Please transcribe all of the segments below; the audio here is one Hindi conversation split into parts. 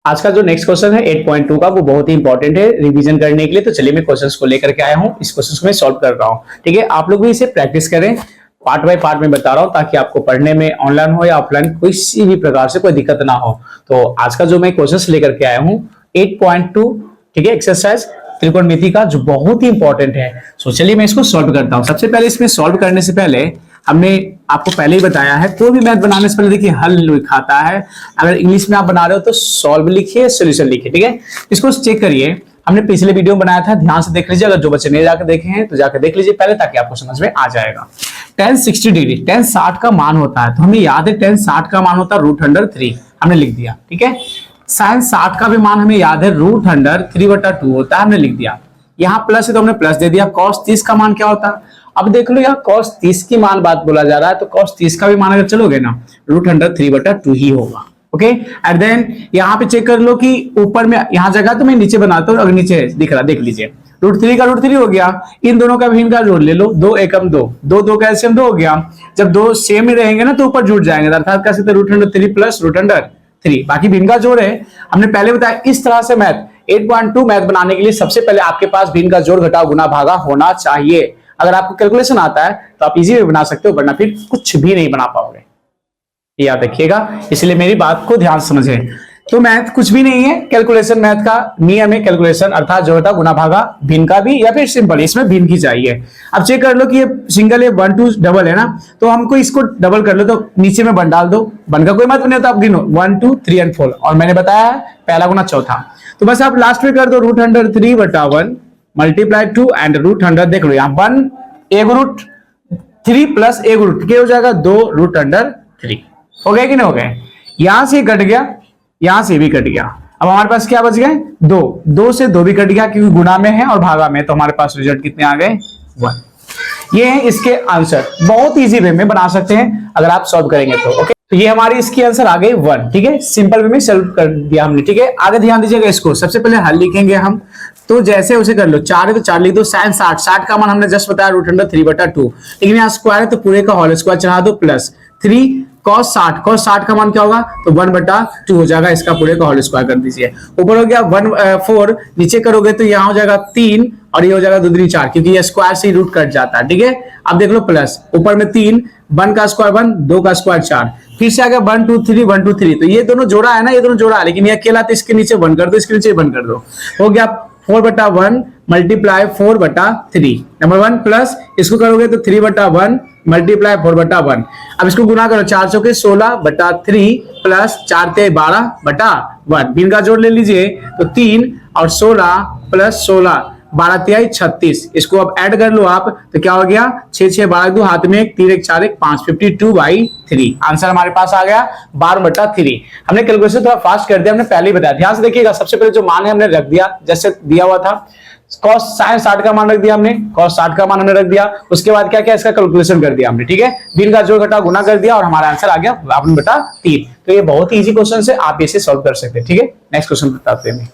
आज का जो नेक्स्ट क्वेश्चन है 8.2 का वो बहुत ही इंपॉर्टेंट है रिवीजन करने के लिए। तो चलिए मैं क्वेश्चंस को लेकर के आया हूँ, इस क्वेश्चन को मैं सॉल्व कर रहा हूँ। ठीक है, आप लोग भी इसे प्रैक्टिस करें, पार्ट बाय पार्ट में बता रहा हूँ ताकि आपको पढ़ने में ऑनलाइन हो या ऑफलाइन किसी भी प्रकार से कोई दिक्कत ना हो। तो आज का जो मैं क्वेश्चन लेकर के आया हूँ 8.2, ठीक है, एक्सरसाइज त्रिकोणमिति का, जो बहुत ही इंपॉर्टेंट है। सो चलिए मैं इसको सॉल्व करता हूँ। सबसे पहले इसमें सॉल्व करने से पहले हमने आपको पहले ही बताया है, कोई भी मैथ बनाने से पहले देखिए हल लिखाता है। अगर इंग्लिश में आप बना रहे हो तो सॉल्व लिखिए, सॉल्यूशन लिखिए। ठीक है, इसको चेक करिए, हमने पिछले वीडियो में बनाया था, ध्यान से देख लीजिए। अगर जो बच्चे नहीं जाकर देखे हैं तो जाकर देख लीजिए पहले, ताकि आपको समझ में आ जाएगा। tan 60 डिग्री, tan 60 का मान होता है, तो हमें याद है tan 60 का मान होता है √3, हमने लिख दिया। ठीक है, sin 60 का भी मान हमें याद है √3/2 होता है, हमने लिख दिया। यहाँ प्लस है तो हमने प्लस दे दिया। cos 30 का मान क्या होता है, अब देख लो, यहाँ cos 30 की मान बात बोला जा रहा है, तो cos 30 का भी मान अगर चलोगे ना √3/2 ही होगा। ओके, एंड देन यहाँ पे चेक कर लो कि ऊपर में यहाँ जगह तो मैं नीचे बनाता हूँ, अगर नीचे दिख रहा देख लीजिए, √3 का √3 हो गया। इन दोनों का भी इनका जोड़ ले लो, 2 एकम 2, 2 का एलसीएम 2 हो गया। जब दो सेम ही रहेंगे ना तो ऊपर जुड़ जाएंगे, अर्थात कह सकते √3 प्लस √3, बाकी भिन्न का जोड़ है। हमने पहले बताया इस तरह से मैथ 8.2 मैथ बनाने के लिए सबसे पहले आपके पास भिन्न का जोड़ घटाव गुना भागा होना चाहिए। अगर आपको कैलकुलेशन आता है तो आप इजी में बना सकते हो, वरना फिर कुछ भी नहीं बना पाओगे, याद रखिएगा। इसलिए मेरी बात को ध्यान से समझें। तो मैथ कुछ भी नहीं है, कैलकुलेशन मैथ का नियम है, कैलकुलेशन अर्थात जो होता गुना भागा भिन्न का भी, या फिर सिंपल इसमें भिन्न की चाहिए। अब चेक कर लो कि ये सिंगल है, 1 2 डबल है ना, तो हमको इसको डबल कर लो, तो नीचे में 1 डाल दो, 1 का कोई मत नहीं होता, आप गिनो 1 2 3 एंड 4, और मैंने बताया है पहला गुना चौथा। तो बस आप लास्ट में कर दो √3/1 मल्टीप्लाई 2 एंड √100। देख लो यहाँ 1 √3 प्लस 1 √, हो जाएगा 2√3। हो गया कि नहीं हो गया? यहां से कट गया, यहां से भी कट गया। अब हमारे पास क्या बच गए? 2 से 2 भी कट गया क्योंकि गुना में है और भागा में, तो हमारे पास रिजल्ट कितने आ गए? 1। ये है इसके आंसर, बहुत इजी वे में बना सकते हैं अगर आप सॉल्व करेंगे तो। ओके, तो ये हमारी इसकी आंसर आ गई 1। ठीक है, सिंपल वे में सॉल्व कर दिया हमने। ठीक है, आगे ध्यान दीजिएगा, इसको सबसे पहले हल लिखेंगे हम, तो जैसे उसे कर लो। 4 है तो 4 लिख दो। sin 60 का मान हमने जस्ट बताया √3/2, लेकिन यहाँ स्क्वायर है तो पूरे का होल स्क्वायर चढ़ा दो, प्लस 3 cos 60 का मान क्या होगा, तो 1/2 हो जाएगा, इसका पूरे का होल स्क्वायर कर दीजिए। ऊपर हो गया 4, नीचे करोगे तो यहाँ हो जाएगा 3 और ये हो जाएगा 2 दूनी 4, क्योंकि ये स्क्वायर से रूट कट जाता है। ठीक है, अब देख लो प्लस ऊपर में 3, 1 का स्क्वायर 1, 2 का स्क्वायर 4, फिर से आ गया 1 2 3 1 2 3, तो ये दोनों जोड़ा है ना, ये दोनों जोड़ा है, लेकिन ये अकेला, तो इसके नीचे 1 कर दो, इसके नीचे 1 कर दो, हो गया 4/1 मल्टीप्लाई 4/3 नंबर 1, प्लस इसको करोगे तो 3/1 मल्टीप्लाई 4/1। अब इसको गुना करो, 4 चौके 16/3 प्लस 4 ते 12/1, भिन्न का जोड़ ले लीजिए, तो 3 और 16 प्लस 16, 12 तिहाई 36। इसको अब ऐड कर लो आप, तो क्या हो गया? 6 6 12 2, हाथ में 1 3 1 4 1 5, 52/3। आंसर हमारे पास आ गया 12/3। हमने कैलकुलेशन थोड़ा फास्ट कर दिया, हमने पहले ही बताया, ध्यान से देखिएगा। सबसे पहले जो मान है हमने रख दिया, जैसे दिया हुआ था, cos sin 60 का मान रख दिया हमने, cos 60 का मान हमने रख दिया। उसके बाद क्या क्या इसका कैलकुलेशन कर दिया हमने। ठीक है, भिन्न का जोड़ घटाव गुना कर दिया और हमारा आंसर आ गया 12/3। तो ये बहुत ही इजी क्वेश्चन है, आप इसे सॉल्व कर सकते हैं। ठीक है, नेक्स्ट क्वेश्चन बताते हैं।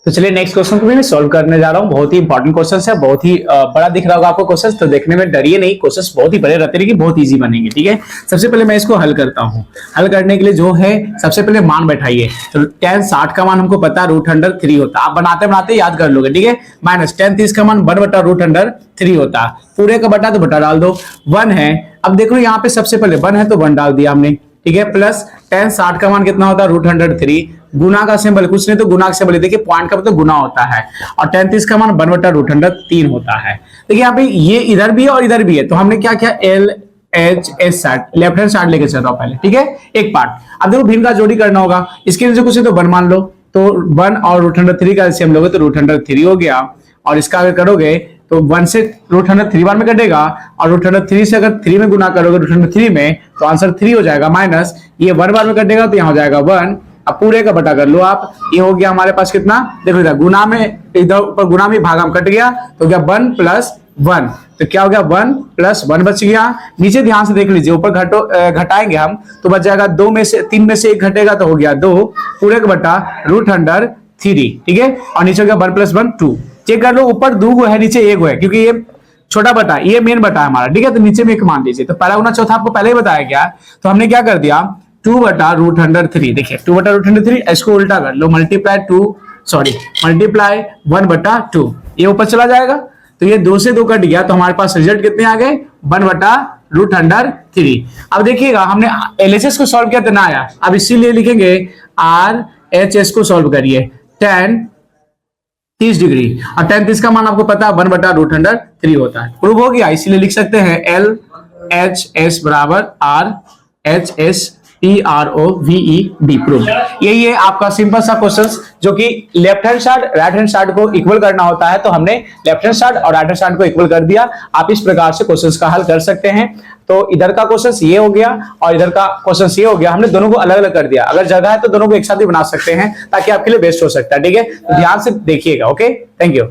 तो चलिए नेक्स्ट क्वेश्चन को भी मैं सॉल्व करने जा रहा हूँ। बहुत ही इंपॉर्टेंट क्वेश्चन है, बहुत ही बड़ा दिख रहा होगा आपको क्वेश्चन, तो देखने में डरिए नहीं, क्वेश्चन बहुत ही बड़े रहते हैं, बहुत इजी बनेंगे। ठीक है, सबसे पहले मैं इसको हल करता हूँ। हल करने के लिए जो है सबसे पहले मान बैठाइए, तो tan 60 का मान हमको पता है √3 होता है, आप बनाते बनाते याद कर लोगे। ठीक है, माइनस tan 30 का मान 1/√3 होता है, पूरे का बटा तो बटा डाल दो, 1 है। अब देखो यहाँ पे सबसे पहले 1 है तो 1 डाल दिया हमने। ठीक है, प्लस tan 60 का मान कितना होता है √3, गुना का सिंबल कुछ नहीं तो गुना का सिंबल, देखिए पॉइंट का मतलब गुना होता है, और tan 30 का मान 1/√3 होता है। देखिए यहाँ पे ये इधर भी है और इधर भी है, तो हमने क्या किया, LHS side, left hand side लेके चल रहा हूं पहले। ठीक है, एक पार्ट। अब देखो भिन्न का जोड़ी करना होगा, इसके नीचे कुछ तो 1 मान लो, तो 1 और √3 का एलसीएम लोगे तो √3 हो गया, और इसका अगर करोगे तो 1 से √3 बार में कटेगा, और √3 से अगर 3 में गुना करोगे √3 में, तो आंसर 3 हो जाएगा, माइनस ये 1 बार में कटेगा तो यहाँ हो जाएगा 1। अब पूरे का बटा कर लो आप, ये हो गया हमारे पास कितना, देखो इधर गुना में, इधर ऊपर गुना में भागा में कट गया, तो हो गया 1 + 1, तो क्या हो गया 1 + 1 बच गया। नीचे ध्यान से देख लीजिए, ऊपर घटाएंगे हम तो बच जाएगा 2 में से 3 में से 1 घटेगा, तो हो गया 2, पूरे का बटा √3। ठीक है, और नीचे हो गया 1 + 1 2। चेक कर लो, ऊपर 2 है, नीचे 1 है, क्योंकि ये छोटा बटा, ये मेन बटा है हमारा। ठीक है, तो नीचे में 1 मान लीजिए। तो पहला गुना चौथा आपको पहले ही बताया गया, तो हमने क्या कर दिया, 2/√3। देखिए 2/√3, इसको उल्टा कर लो, मल्टीप्लाई 1/2, ये ऊपर चला जाएगा, तो ये 2 से 2 कट गया, तो हमारे पास रिजल्ट कितने आ गए, 1/√3। अब देखिएगा हमने LHS को सॉल्व किया तो ना आया, अब इसीलिए लिखेंगे RHS को सॉल्व करिए, tan 30 डिग्री, और tan 30 का मान आपको पता है 1/√3 होता है। प्रूव हो गया, इसीलिए लिख सकते हैं LHS बराबर RHS PROVED, प्रूव। यही है आपका सिंपल सा क्वेश्चन, जो कि left hand side right hand side को इक्वल करना होता है, तो हमने लेफ्ट हैंड साइड और राइट हैंड साइड को इक्वल कर दिया। आप इस प्रकार से क्वेश्चंस का हल कर सकते हैं। तो इधर का क्वेश्चन ये हो गया और इधर का क्वेश्चन ये हो गया, हमने दोनों को अलग अलग कर दिया। अगर जगह है तो दोनों को एक साथ भी बना सकते हैं, ताकि आपके लिए बेस्ट हो सकता है। ठीक है, तो ध्यान से देखिएगा। Okay, thank you.